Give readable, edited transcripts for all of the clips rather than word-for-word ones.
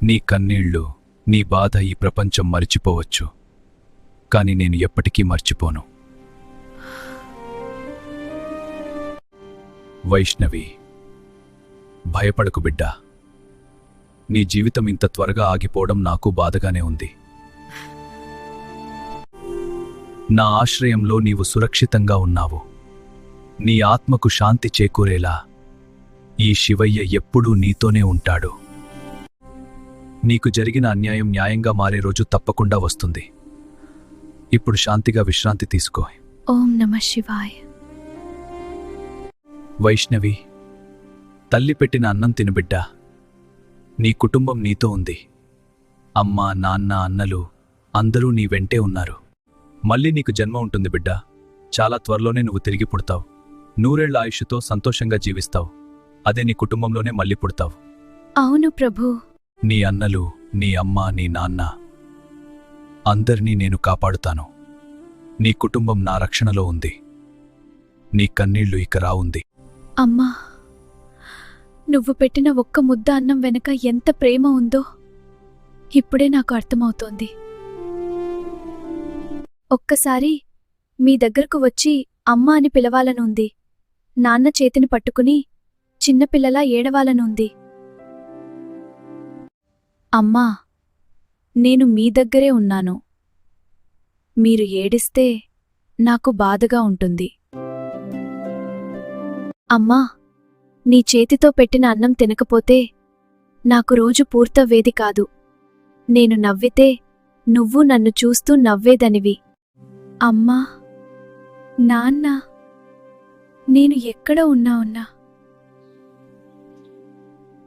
నీ కన్నీళ్ళు, నీ బాధ ఈ ప్రపంచం మరిచిపోవచ్చు, కాని నేను ఎప్పటికీ మర్చిపోను. వైష్ణవి, భయపడకు బిడ్డా. నీ జీవితం ఇంత త్వరగా ఆగిపోవడం నాకు బాధగానే ఉంది. నా ఆశ్రయంలో నీవు సురక్షితంగా ఉన్నావు. నీ ఆత్మకు శాంతి చేకూరేలా ఈ శివయ్య ఎప్పుడూ నీతోనే ఉంటాడు. నీకు జరిగిన అన్యాయం న్యాయంగా మారే రోజు తప్పకుండా వస్తుంది. ఇప్పుడు శాంతిగా విశ్రాంతి తీసుకో. ఓం నమః శివాయ. వైష్ణవి, తల్లి పెట్టిన అన్నం తిను బిడ్డా. నీ కుటుంబం నీతో ఉంది. అమ్మ, నాన్న, అన్నలు అందరూ నీ వెంటే ఉన్నారు. మళ్ళీ నీకు జన్మ ఉంటుంది బిడ్డా. చాలా త్వరలోనే నువ్వు తిరిగి పుడతావు. 100 ఏళ్ల ఆయుష్తో సంతోషంగా జీవిస్తావు. అదే నీ కుటుంబంలోనే మళ్ళీ పుడతావు. అవును ప్రభూ. నీ అన్నలు, నీ అమ్మ, నీ నాన్న అందరినీ నేను కాపాడుతాను. నీ కుటుంబం నా రక్షణలో ఉంది. నీ కన్నీళ్లు ఇక రావుంది. అమ్మా, నువ్వు పెట్టిన ఒక్క ముద్ద అన్నం వెనక ఎంత ప్రేమ ఉందో ఇప్పుడే నాకు అర్థమవుతోంది. ఒక్కసారి మీ దగ్గరకు వచ్చి అమ్మ అని పిలవాలనుంది. నాన్న చేతిని పట్టుకుని చిన్నపిల్లలా ఏడవాలనుంది. అమ్మా, నేను మీ దగ్గరే ఉన్నాను. మీరు ఏడిస్తే నాకు బాధగా ఉంటుంది. అమ్మా, నీ చేతితో పెట్టిన అన్నం తినకపోతే నాకు రోజు పూర్తవ్వేది కాదు. నేను నవ్వితే నువ్వు నన్ను చూస్తూ నవ్వేదనివి. అమ్మా, నాన్న, నేను ఎక్కడ ఉన్నా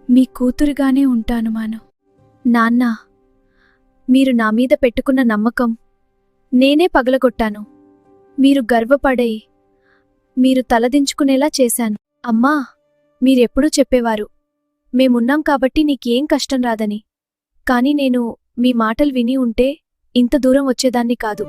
మీ కూతురుగానే ఉంటాను మాను. నాన్నా, మీరు నా మీద పెట్టుకున్న నమ్మకం నేనే పగలగొట్టాను. మీరు గర్వపడే మీరు తలదించుకునేలా చేశాను. అమ్మా, మీరెప్పుడూ చెప్పేవారు, మేమున్నాం కాబట్టి నీకేం కష్టం రాదని. కాని నేను మీ మాటలు విని ఉంటే ఇంత దూరం వచ్చేదాన్ని కాదు.